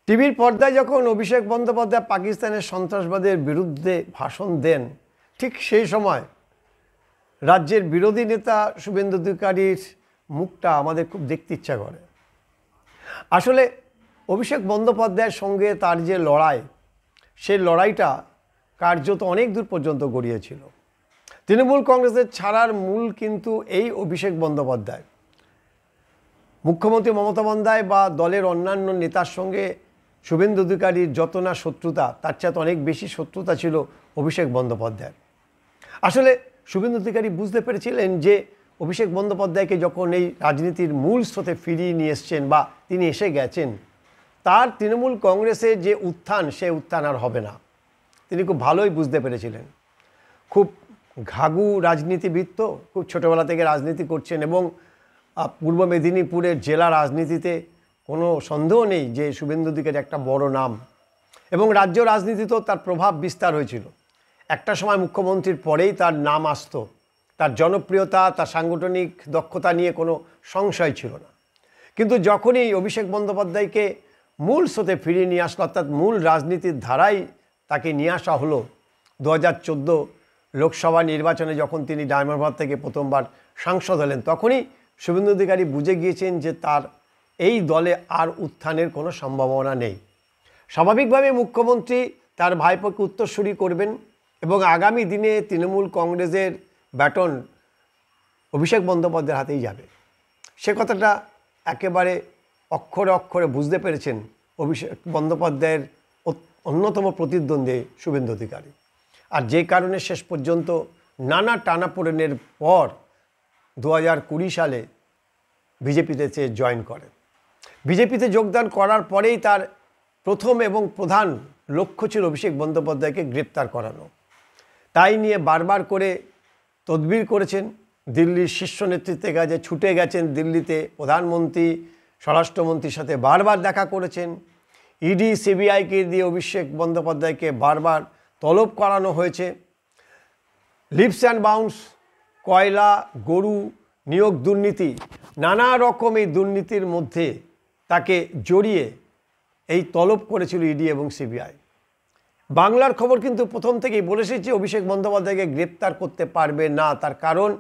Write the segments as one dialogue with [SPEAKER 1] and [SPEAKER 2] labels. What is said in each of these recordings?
[SPEAKER 1] টিভির পর্দায় যখন অভিষেক বন্দ্যোপাধ্যায় পাকিস্তানের সন্ত্রাসবাদের বিরুদ্ধে ভাষণ দেন, ঠিক সেই সময় রাজ্যের বিরোধী নেতা শুভেন্দু অধিকারীর মুখটা আমাদের খুব দেখতে ইচ্ছা করে। আসলে অভিষেক বন্দ্যোপাধ্যায়ের সঙ্গে তার যে লড়াই, সেই লড়াইটা কার্যত অনেক দূর পর্যন্ত গড়িয়েছিল। তৃণমূল কংগ্রেসের ছাড়ার মূল কিন্তু এই অভিষেক বন্দ্যোপাধ্যায়। মুখ্যমন্ত্রী মমতা বন্দ্যোপাধ্যায় বা দলের অন্যান্য নেতার সঙ্গে শুভেন্দু অধিকারীর যত না শত্রুতা, তার চেয়ে অনেক বেশি শত্রুতা ছিল অভিষেক বন্দ্যোপাধ্যায়ের। আসলে শুভেন্দু অধিকারী বুঝতে পেরেছিলেন যে অভিষেক বন্দ্যোপাধ্যায়কে যখন এই রাজনীতির মূল স্রোতে ফিরিয়ে নিয়ে এসছেন বা তিনি এসে গেছেন, তার তৃণমূল কংগ্রেসের যে উত্থান, সে উত্থান আর হবে না। তিনি খুব ভালোই বুঝতে পেরেছিলেন। খুব ঘাঘু রাজনীতিবিদ, তো খুব ছোটোবেলা থেকে রাজনীতি করছেন এবং পূর্ব মেদিনীপুরের জেলা রাজনীতিতে কোনো সন্দেহ নেই যে শুভেন্দু অধিকারী একটা বড় নাম এবং রাজ্য রাজনীতিতেও তার প্রভাব বিস্তার হয়েছিল। একটা সময় মুখ্যমন্ত্রীর পরেই তার নাম আসতো। তার জনপ্রিয়তা, তার সাংগঠনিক দক্ষতা নিয়ে কোনো সংশয় ছিল না। কিন্তু যখনই অভিষেক বন্দ্যোপাধ্যায়কে মূল স্রোতে ফিরিয়ে নিয়ে আসলো, অর্থাৎ মূল রাজনীতির ধারায় তাকে নিয়ে আসা হলো, 2014 লোকসভা নির্বাচনে যখন তিনি ডায়মন্ড হারবার থেকে প্রথমবার সাংসদ হলেন, তখনই শুভেন্দু অধিকারী বুঝে গিয়েছেন যে তার এই দলে আর উত্থানের কোনো সম্ভাবনা নেই। স্বাভাবিকভাবে মুখ্যমন্ত্রী তার ভাইপোকে উত্তরসূরি করবেন এবং আগামী দিনে তৃণমূল কংগ্রেসের ব্যাটন অভিষেক বন্দ্যোপাধ্যায়ের হাতেই যাবে। সে কথাটা একেবারে অক্ষরে অক্ষরে বুঝতে পেরেছেন অভিষেক বন্দ্যোপাধ্যায়ের অন্যতম প্রতিদ্বন্দ্বী শুভেন্দু অধিকারী। আর যে কারণে শেষ পর্যন্ত নানা টানাপোড়েনের পর 2020 সালে বিজেপিতে সে জয়েন করেন। বিজেপিতে যোগদান করার পরেই তার প্রথম এবং প্রধান লক্ষ্য ছিল অভিষেক বন্দ্যোপাধ্যায়কে গ্রেপ্তার করানো। তাই নিয়ে বারবার করে তদবির করেছেন। দিল্লির শীর্ষ নেতৃত্বের কাছে ছুটে গেছেন দিল্লিতে, প্রধানমন্ত্রী স্বরাষ্ট্রমন্ত্রীর সাথে বারবার দেখা করেছেন। ইডি সিবিআইকে দিয়ে অভিষেক বন্দ্যোপাধ্যায়কে বারবার তলব করানো হয়েছে। লিপস অ্যান্ড বাউন্স, কয়লা, গরু নিয়োগ দুর্নীতি, নানা রকম এই দুর্নীতির মধ্যে তাকে জড়িয়ে এই তলব করেছিল ইডি এবং সিবিআই। বাংলার খবর কিন্তু প্রথম থেকেই বলে এসেছে অভিষেক বন্দ্যোপাধ্যায়কে গ্রেপ্তার করতে পারবে না। তার কারণ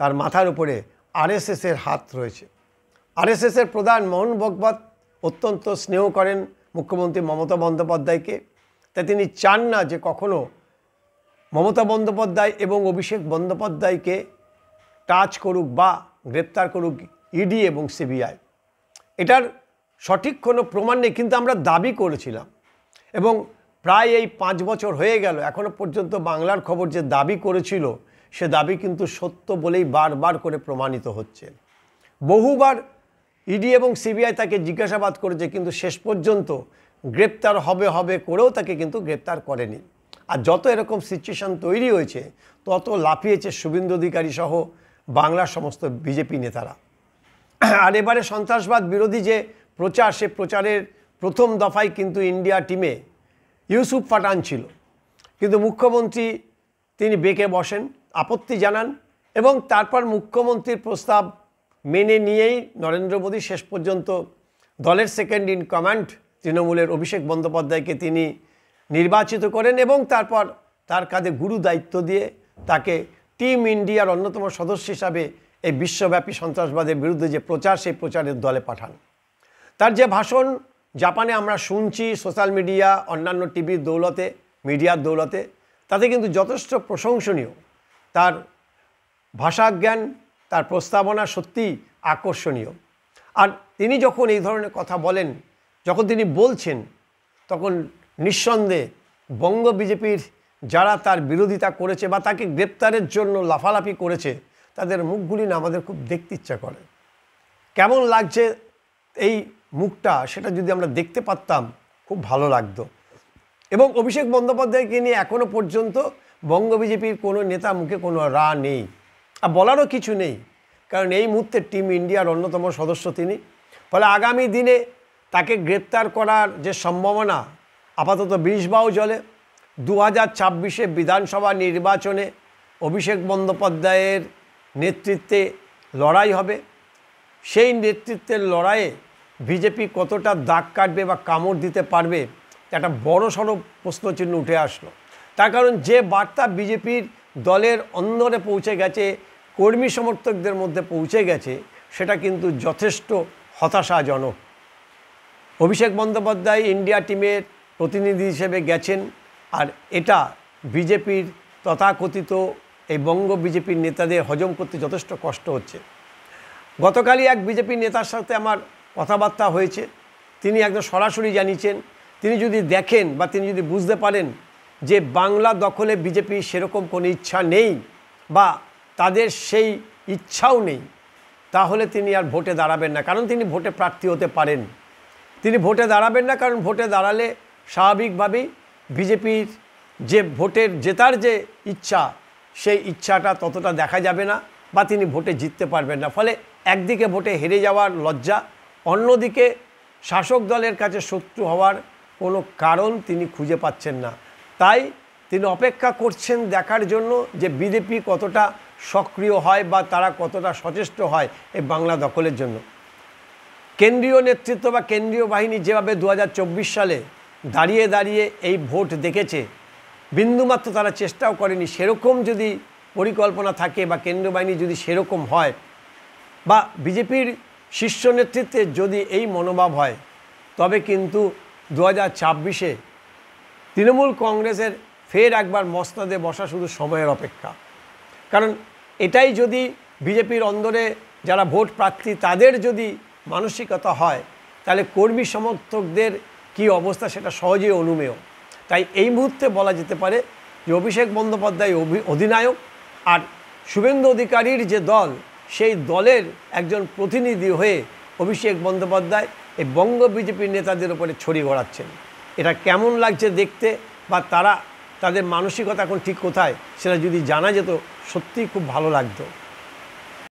[SPEAKER 1] তার মাথার উপরে আরএসএসের হাত রয়েছে। আরএসএসের প্রধান মোহন ভাগবত অত্যন্ত স্নেহ করেন মুখ্যমন্ত্রী মমতা বন্দ্যোপাধ্যায়কে। তাই তিনি চান না যে কখনো মমতা বন্দ্যোপাধ্যায় এবং অভিষেক বন্দ্যোপাধ্যায়কে টাচ করুক বা গ্রেপ্তার করুক ইডি এবং সিবিআই। এটার সঠিক কোনো প্রমাণ নেই, কিন্তু আমরা দাবি করেছিলাম এবং প্রায় এই 5 বছর হয়ে গেল, এখনও পর্যন্ত বাংলার খবর যে দাবি করেছিল সে দাবি কিন্তু সত্য বলেই বারবার করে প্রমাণিত হচ্ছে। বহুবার ইডি এবং সিবিআই তাকে জিজ্ঞাসাবাদ করেছে, কিন্তু শেষ পর্যন্ত গ্রেপ্তার হবে করেও তাকে কিন্তু গ্রেপ্তার করেনি। আর যত এরকম সিচুয়েশন তৈরি হয়েছে, তত লাফিয়েছে শুভেন্দু অধিকারী সহ বাংলার সমস্ত বিজেপি নেতারা। আর এবারে সন্ত্রাসবাদ বিরোধী যে প্রচার, সে প্রচারের প্রথম দফায় কিন্তু ইন্ডিয়া টিমে ইউসুফ পাঠান ছিল, কিন্তু মুখ্যমন্ত্রী তিনি বেঁকে বসেন, আপত্তি জানান এবং তারপর মুখ্যমন্ত্রীর প্রস্তাব মেনে নিয়েই নরেন্দ্র মোদী শেষ পর্যন্ত দলের সেকেন্ড ইন কমান্ড তৃণমূলের অভিষেক বন্দ্যোপাধ্যায়কে তিনি নির্বাচিত করেন এবং তারপর তার কাঁধে গুরু দায়িত্ব দিয়ে তাকে টিম ইন্ডিয়ার অন্যতম সদস্য হিসাবে এই বিশ্বব্যাপী সন্ত্রাসবাদের বিরুদ্ধে যে প্রচার, সেই প্রচারের দলে পাঠান। তার যে ভাষণ জাপানে আমরা শুনছি সোশ্যাল মিডিয়া, অন্যান্য টিভির দৌলতে, মিডিয়ার দৌলতে, তাতে কিন্তু যথেষ্ট প্রশংসনীয়। তার ভাষাজ্ঞান, তার প্রস্তাবনা সত্যি আকর্ষণীয়। আর তিনি যখন এই ধরনের কথা বলেন, যখন তিনি বলছেন, তখন নিঃসন্দেহে বঙ্গ বিজেপির যারা তার বিরোধিতা করেছে বা তাকে গ্রেপ্তারের জন্য লাফালাফি করেছে, তাদের মুখগুলি না আমাদের খুব দেখতে ইচ্ছা করে। কেমন লাগছে এই মুখটা, সেটা যদি আমরা দেখতে পারতাম খুব ভালো লাগতো। এবং অভিষেক বন্দ্যোপাধ্যায়কে নিয়ে এখনও পর্যন্ত বঙ্গ বিজেপির কোনো নেতা মুখে কোনো রা নেই, আর বলারও কিছু নেই, কারণ এই মুহূর্তে টিম ইন্ডিয়ার অন্যতম সদস্য তিনি। ফলে আগামী দিনে তাকে গ্রেপ্তার করার যে সম্ভাবনা আপাতত বিষবাও জলে। 2026 বিধানসভা নির্বাচনে অভিষেক বন্দ্যোপাধ্যায়ের নেতৃত্বে লড়াই হবে। সেই নেতৃত্বের লড়াইয়ে বিজেপি কতটা দাগ কাটবে বা কামড় দিতে পারবে, একটা বড় সড়ো প্রশ্নচিহ্ন উঠে আসলো। তার কারণ যে বার্তা বিজেপির দলের অন্দরে পৌঁছে গেছে, কর্মী সমর্থকদের মধ্যে পৌঁছে গেছে, সেটা কিন্তু যথেষ্ট হতাশাজনক। অভিষেক বন্দ্যোপাধ্যায় ইন্ডিয়া টিমের প্রতিনিধি হিসেবে গেছেন, আর এটা বিজেপির তথাকথিত এই বঙ্গ বিজেপির নেতাদের হজম করতে যথেষ্ট কষ্ট হচ্ছে। গতকালই এক বিজেপি নেতার সাথে আমার কথাবার্তা হয়েছে, তিনি একদম সরাসরি জানিয়েছেন, তিনি যদি দেখেন বা তিনি যদি বুঝতে পারেন যে বাংলা দখলে বিজেপির সেরকম কোনো ইচ্ছা নেই বা তাদের সেই ইচ্ছাও নেই, তাহলে তিনি আর ভোটে দাঁড়াবেন না। কারণ তিনি ভোটে প্রার্থী হতে পারেন, তিনি ভোটে দাঁড়াবেন না। কারণ ভোটে দাঁড়ালে স্বাভাবিকভাবেই বিজেপির যে ভোটের জেতার যে ইচ্ছা, সেই ইচ্ছাটা ততটা দেখা যাবে না বা তিনি ভোটে জিততে পারবেন না। ফলে একদিকে ভোটে হেরে যাওয়ার লজ্জা, অন্যদিকে শাসক দলের কাছে শত্রু হওয়ার কোনো কারণ তিনি খুঁজে পাচ্ছেন না। তাই তিনি অপেক্ষা করছেন দেখার জন্য যে বিজেপি কতটা সক্রিয় হয় বা তারা কতটা সচেষ্ট হয় এই বাংলা দখলের জন্য। কেন্দ্রীয় নেতৃত্ব বা কেন্দ্রীয় বাহিনী যেভাবে 2024 সালে দাঁড়িয়ে দাঁড়িয়ে এই ভোট দেখেছে, বিন্দুমাত্র তারা চেষ্টাও করেনি। সেরকম যদি পরিকল্পনা থাকে বা কেন্দ্রীয় বাহিনী যদি সেরকম হয় বা বিজেপির শীর্ষ নেতৃত্বে যদি এই মনোভাব হয়, তবে কিন্তু 2026-এ তৃণমূল কংগ্রেসের ফের একবার মসনদে বসা শুধু সময়ের অপেক্ষা। কারণ এটাই যদি বিজেপির অন্দরে যারা ভোট প্রার্থী তাদের যদি মানসিকতা হয়, তাহলে কর্মী সমর্থকদের কি অবস্থা সেটা সহজেই অনুমেয়। তাই এই মুহূর্তে বলা যেতে পারে যে অভিষেক বন্দ্যোপাধ্যায় অধিনায়ক, আর শুভেন্দু অধিকারীর যে দল, সেই দলের একজন প্রতিনিধি হয়ে অভিষেক বন্দ্যোপাধ্যায় এই বঙ্গ বিজেপির নেতাদের উপরে ছড়ি ঘোরাচ্ছেন। এটা কেমন লাগছে দেখতে বা তাদের মানসিকতা এখন ঠিক কোথায়, সেটা যদি জানা যেত সত্যিই খুব ভালো লাগতো।